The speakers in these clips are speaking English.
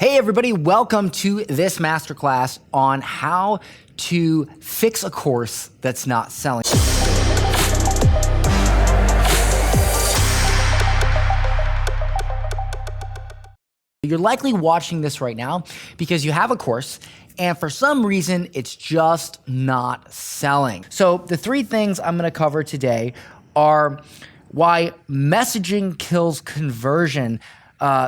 Hey everybody, welcome to this masterclass on how to fix a course that's not selling. You're likely watching this right now because you have a course and for some reason it's just not selling. So the three things I'm going to cover today are why messaging kills conversion,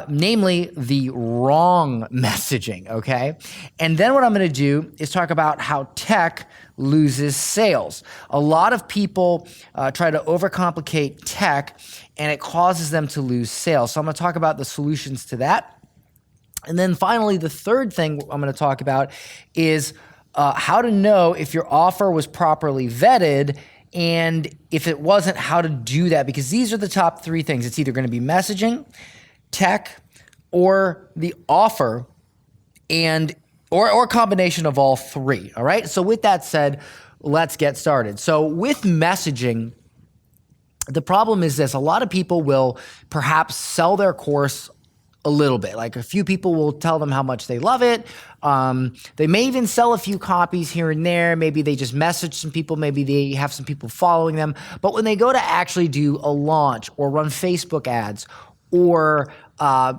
namely the wrong messaging, okay? And then what I'm gonna do is talk about how tech loses sales. A lot of people try to overcomplicate tech and it causes them to lose sales. So I'm gonna talk about the solutions to that. And then finally, the third thing I'm gonna talk about is how to know if your offer was properly vetted, and if it wasn't, how to do that, because these are the top three things. It's either gonna be messaging, tech, or the offer, or a combination of all three, all right? So with that said, let's get started. So with messaging, the problem is this: a lot of people will perhaps sell their course a little bit. Like a few people will tell them how much they love it. They may even sell a few copies here and there. Maybe they just message some people. Maybe they have some people following them. But when they go to actually do a launch or run Facebook ads or try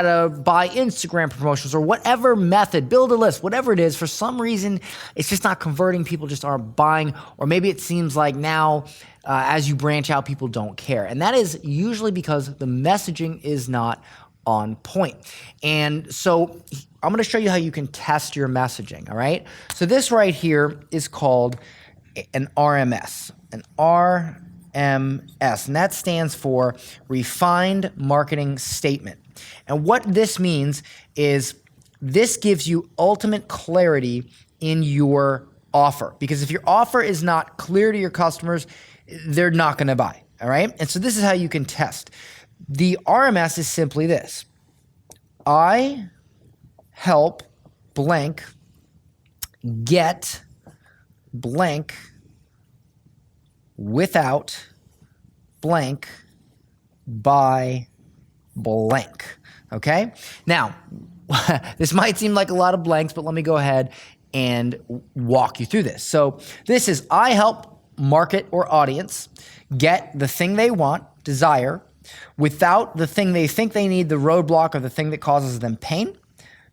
to buy Instagram promotions or whatever method, build a list, whatever it is, for some reason, it's just not converting. People just aren't buying, or maybe it seems like now as you branch out, people don't care. And that is usually because the messaging is not on point. And so I'm gonna show you how you can test your messaging, all right? So this right here is called an RMS, an RMS, and that stands for Refined Marketing Statement. And what this means is this gives you ultimate clarity in your offer, because if your offer is not clear to your customers, they're not going to buy, all right? And so this is how you can test. The RMS is simply this: I help blank get blank without blank by blank, okay? Now, this might seem like a lot of blanks, but let me go ahead and walk you through this. So this is: I help market or audience get the thing they want, desire, without the thing they think they need, the roadblock, or the thing that causes them pain,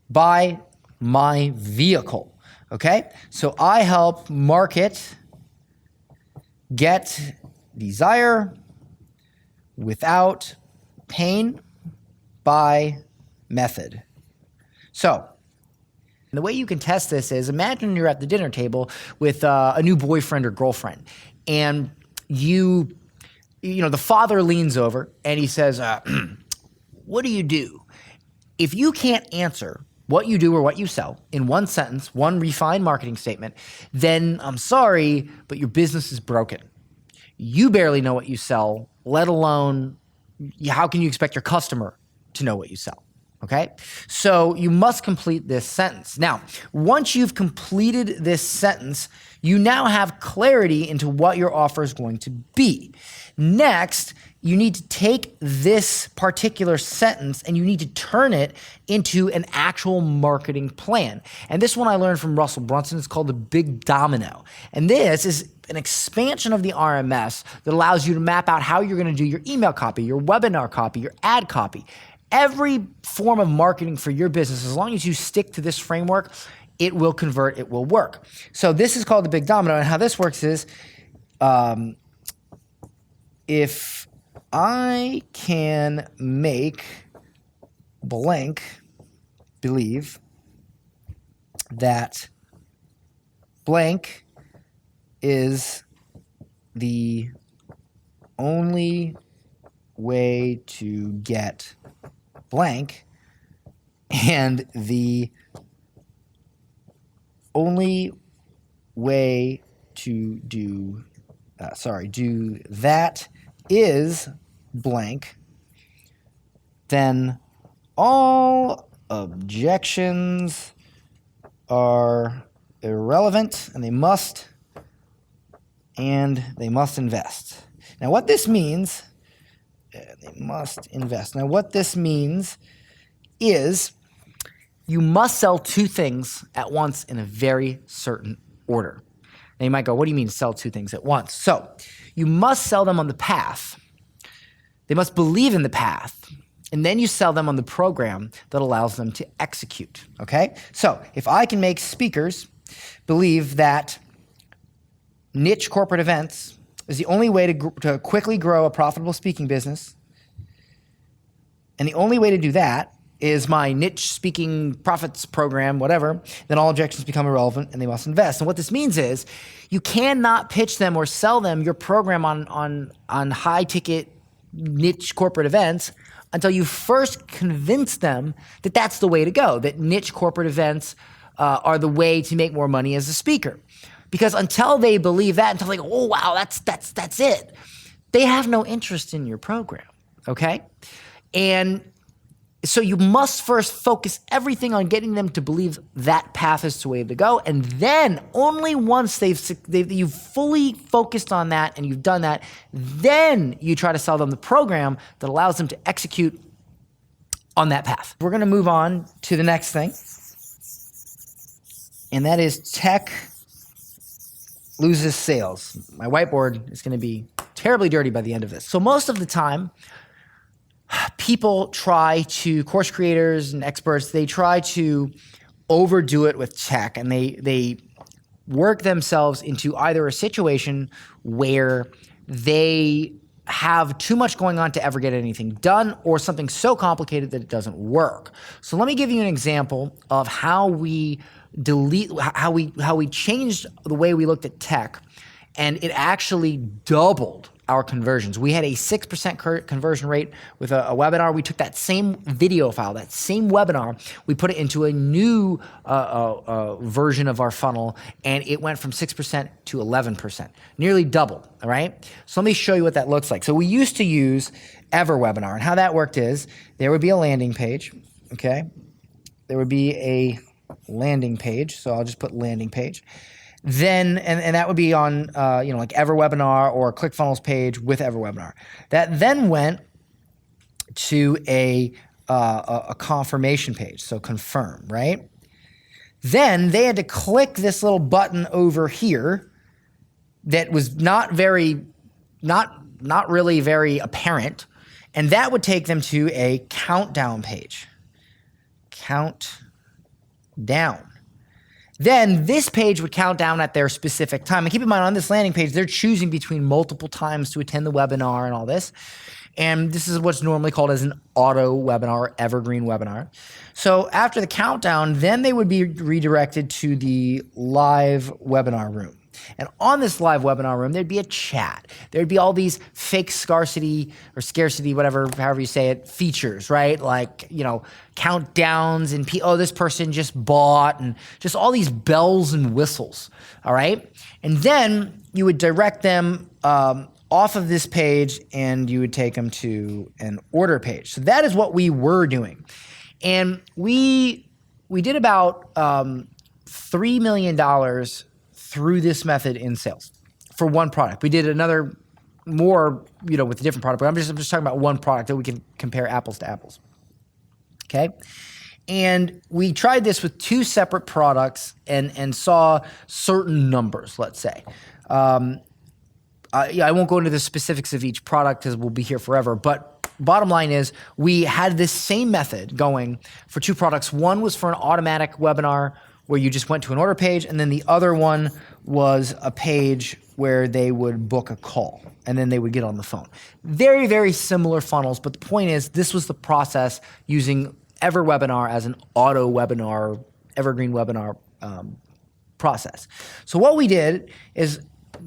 by my vehicle, okay? So I help market get desire without pain by method. So the way you can test this is, imagine you're at the dinner table with a new boyfriend or girlfriend, and the father leans over and he says, what do you do? If you can't answer what you do or what you sell in one sentence, one refined marketing statement, then I'm sorry, but your business is broken. You barely know what you sell, let alone how can you expect your customer to know what you sell? Okay, so you must complete this sentence. Now, once you've completed this sentence, you now have clarity into what your offer is going to be. Next, you need to take this particular sentence and you need to turn it into an actual marketing plan. And this one I learned from Russell Brunson. It's called the Big Domino. And this is an expansion of the RMS that allows you to map out how you're going to do your email copy, your webinar copy, your ad copy. Every form of marketing for your business, as long as you stick to this framework, it will convert, it will work. So this is called the Big Domino, and how this works is, if I can make blank believe that blank is the only way to get blank, and the only way to do that is blank, then all objections are irrelevant and they must invest. Now what this means, they must invest. Now what this means is you must sell two things at once in a very certain order. Now you might go, what do you mean sell two things at once? So you must sell them on the path. They must believe in the path. And then you sell them on the program that allows them to execute, okay? So if I can make speakers believe that niche corporate events is the only way to quickly grow a profitable speaking business, and the only way to do that is my niche speaking profits program, whatever, then all objections become irrelevant and they must invest. And what this means is you cannot pitch them or sell them your program on high ticket niche corporate events until you first convince them that that's the way to go, that niche corporate events are the way to make more money as a speaker. Because until they believe that, until they go, oh wow, that's it, they have no interest in your program, okay? And so you must first focus everything on getting them to believe that path is the way to go. And then only once you've fully focused on that and you've done that, then you try to sell them the program that allows them to execute on that path. We're going to move on to the next thing. And that is tech loses sales. My whiteboard is going to be terribly dirty by the end of this. So most of the time, people course creators and experts, they try to overdo it with tech, and they work themselves into either a situation where they have too much going on to ever get anything done, or something so complicated that it doesn't work. So let me give you an example of how we changed the way we looked at tech, and it actually doubled our conversions. We had a 6% conversion rate with a webinar. We took that same video file, that same webinar, we put it into a new version of our funnel, and it went from 6% to 11%, nearly doubled, all right? So let me show you what that looks like. So we used to use 𝐟𝐻 Webinar, and how that worked is there would be a landing page, okay? There would be a landing page, so I'll just put landing page. Then, and that would be on, like 𝐟𝐻 Webinar or a ClickFunnels page with 𝐟𝐻 Webinar. That then went to a confirmation page, so confirm, right? Then they had to click this little button over here that was not really very apparent, and that would take them to a countdown page. Countdown. Then this page would count down at their specific time. And keep in mind, on this landing page, they're choosing between multiple times to attend the webinar and all this. And this is what's normally called as an auto webinar, evergreen webinar. So after the countdown, then they would be redirected to the live webinar room. And on this live webinar room, there'd be a chat. There'd be all these fake scarcity or scarcity, whatever, however you say it, features, right? Like, countdowns and, this person just bought, and just all these bells and whistles, all right? And then you would direct them off of this page, and you would take them to an order page. So that is what we were doing. And we did about $3 million through this method in sales for one product. We did another more, with a different product, but I'm just talking about one product that we can compare apples to apples. Okay. And we tried this with two separate products and saw certain numbers, let's say. I won't go into the specifics of each product because we'll be here forever, but bottom line is we had this same method going for two products. One was for an automatic webinar where you just went to an order page, and then the other one was a page where they would book a call, and then they would get on the phone. Very, very similar funnels, but the point is this was the process using 𝐟𝐻 Webinar as an auto webinar, evergreen webinar process. So what we did is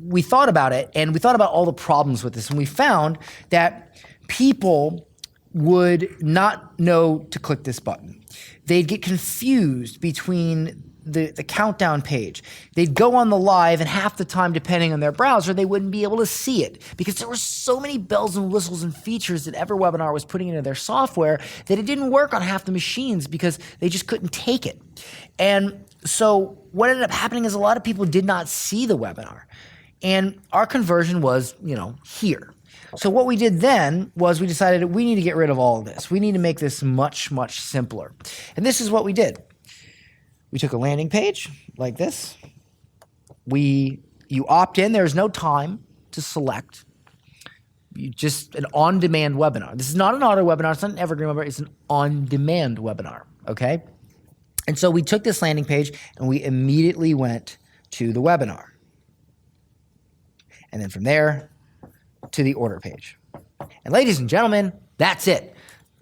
we thought about it, and we thought about all the problems with this, and we found that people would not know to click this button. They'd get confused between the countdown page. They'd go on the live, and half the time, depending on their browser, they wouldn't be able to see it because there were so many bells and whistles and features that 𝐟𝐻 Webinar was putting into their software that it didn't work on half the machines because they just couldn't take it. And so what ended up happening is a lot of people did not see the webinar, and our conversion was, here. So what we did then was we decided we need to get rid of all of this. We need to make this much, much simpler. And this is what we did. We took a landing page like this. You opt in. There's no time to select. You just an on-demand webinar. This is not an auto webinar. It's not an evergreen webinar. It's an on-demand webinar, okay? And so we took this landing page and we immediately went to the webinar. And then from there to the order page. And ladies and gentlemen, that's it.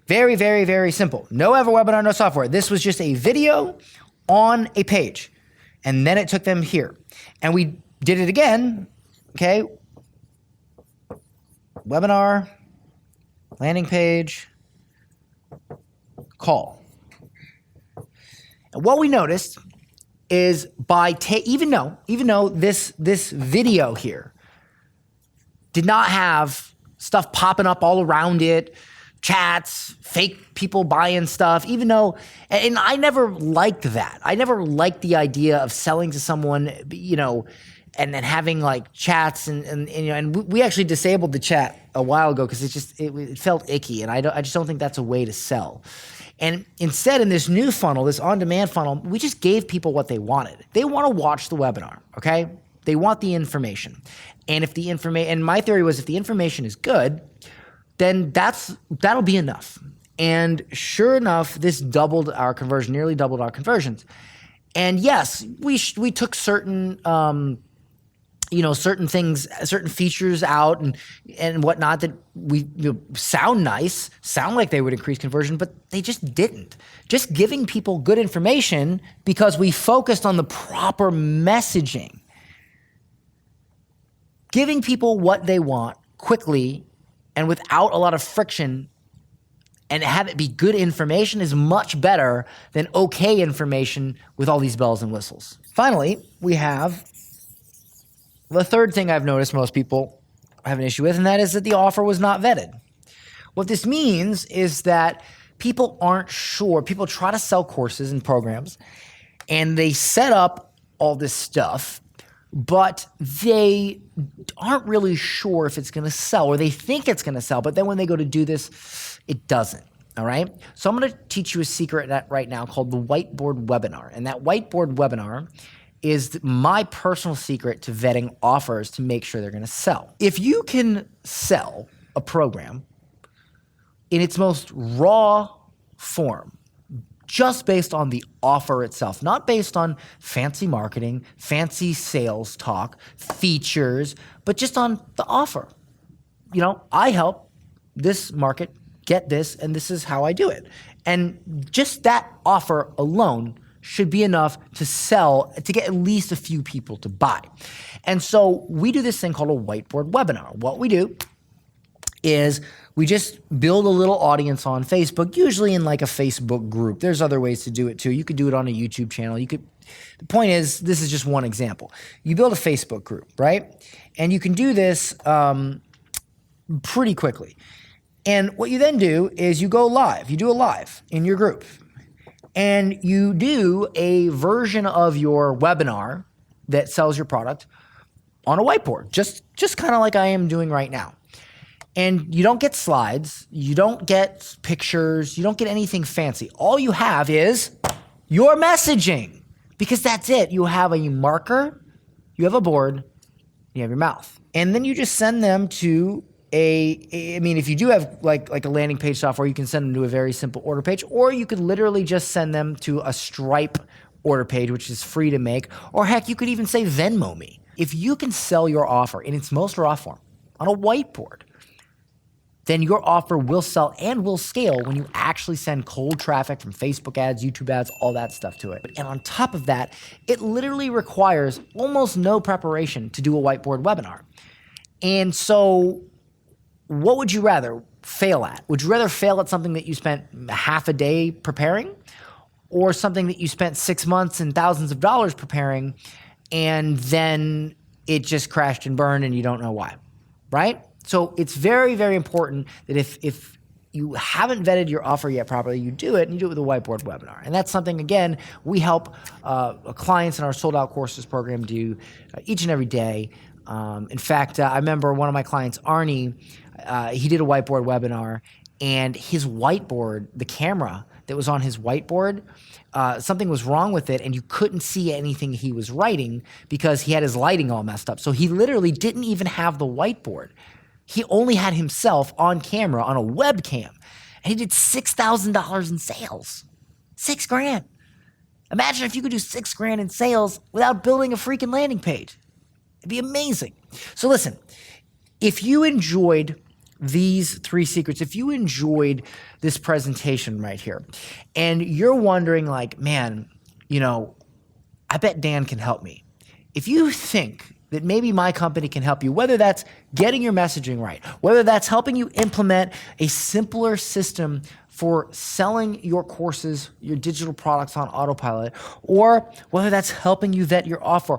Very, very, very simple. No ever webinar, no software. This was just a video on a page. And then it took them here. And we did it again, okay? Webinar, landing page, call. And what we noticed is by even though this video here did not have stuff popping up all around it, chats, fake people buying stuff, even though, and I never liked that. I never liked the idea of selling to someone, you know, and then having like chats and you know, and we actually disabled the chat a while ago because it felt icky, and I just don't think that's a way to sell. And instead, in this new funnel, this on-demand funnel, we just gave people what they wanted. They want to watch the webinar, okay? They want the information. And if the and my theory was if the information is good, then that'll be enough. And sure enough, this doubled our conversion, nearly doubled our conversions. And yes, we took certain certain things, certain features out and whatnot that sound nice, sound like they would increase conversion, but they just didn't. Just giving people good information because we focused on the proper messaging. Giving people what they want quickly and without a lot of friction and have it be good information is much better than okay information with all these bells and whistles. Finally, we have the third thing I've noticed most people have an issue with, and that is that the offer was not vetted. What this means is that people aren't sure. People try to sell courses and programs, and they set up all this stuff, but they aren't really sure if it's going to sell, or they think it's going to sell, but then when they go to do this, it doesn't. All right? So I'm going to teach you a secret right now called the Whiteboard Webinar, and that Whiteboard Webinar is my personal secret to vetting offers to make sure they're going to sell. If you can sell a program in its most raw form, just based on the offer itself, not based on fancy marketing, fancy sales talk, features, but just on the offer. You know, I help this market get this, and this is how I do it. And just that offer alone should be enough to sell, to get at least a few people to buy. And so we do this thing called a whiteboard webinar. What we do is we just build a little audience on Facebook, usually in like a Facebook group. There's other ways to do it too. You could do it on a YouTube channel. The point is, this is just one example. You build a Facebook group, right? And you can do this pretty quickly. And what you then do is you go live. You do a live in your group. And you do a version of your webinar that sells your product on a whiteboard, just kind of like I am doing right now. And you don't get slides, you don't get pictures, you don't get anything fancy. All you have is your messaging, because that's it. You have a marker, you have a board, you have your mouth. And then you just send them to if you do have like a landing page software, you can send them to a very simple order page, or you could literally just send them to a Stripe order page, which is free to make, or heck, you could even say Venmo me. If you can sell your offer in its most raw form on a whiteboard, then your offer will sell and will scale when you actually send cold traffic from Facebook ads, YouTube ads, all that stuff to it. And on top of that, it literally requires almost no preparation to do a whiteboard webinar. And so what would you rather fail at? Would you rather fail at something that you spent half a day preparing, or something that you spent 6 months and thousands of dollars preparing and then it just crashed and burned and you don't know why, right? So it's very, very important that if you haven't vetted your offer yet properly, you do it, and you do it with a whiteboard webinar. And that's something, again, we help clients in our sold out courses program do each and every day. In fact, I remember one of my clients, 𝐟𝐚𝐜, he did a whiteboard webinar, and his whiteboard, the camera that was on his whiteboard, something was wrong with it and you couldn't see anything he was writing because he had his lighting all messed up. So he literally didn't even have the whiteboard. He only had himself on camera on a webcam, and he did $6,000 in sales. $6,000. Imagine if you could do $6,000 in sales without building a freaking landing page. It'd be amazing. So listen, if you enjoyed these 3 secrets, if you enjoyed this presentation right here, and you're wondering like, man, you know, I bet Dan can help me. If you think that maybe my company can help you, whether that's getting your messaging right, whether that's helping you implement a simpler system for selling your courses, your digital products on autopilot, or whether that's helping you vet your offer,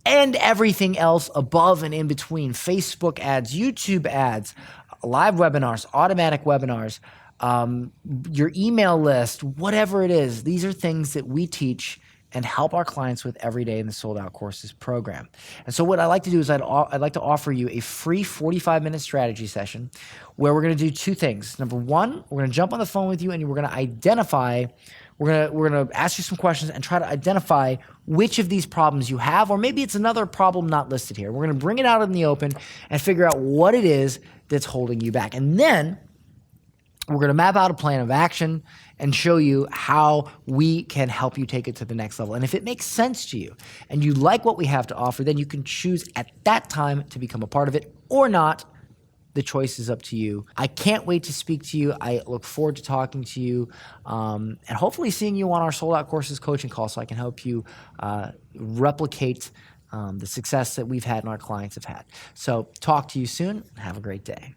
and everything else above and in between, Facebook ads, YouTube ads, live webinars, automatic webinars, your email list, whatever it is, these are things that we teach and help our clients with every day in the Sold Out Courses program. And so what I like to do is I'd like to offer you a free 45-minute strategy session where we're going to do 2 things. Number 1, we're going to jump on the phone with you and we're going to identify, we're going to ask you some questions and try to identify which of these problems you have, or maybe it's another problem not listed here. We're going to bring it out in the open and figure out what it is that's holding you back. And then we're going to map out a plan of action and show you how we can help you take it to the next level. And if it makes sense to you and you like what we have to offer, then you can choose at that time to become a part of it or not. The choice is up to you. I can't wait to speak to you. I look forward to talking to you and hopefully seeing you on our Sold Out Courses coaching call so I can help you replicate the success that we've had and our clients have had. So talk to you soon. Have a great day.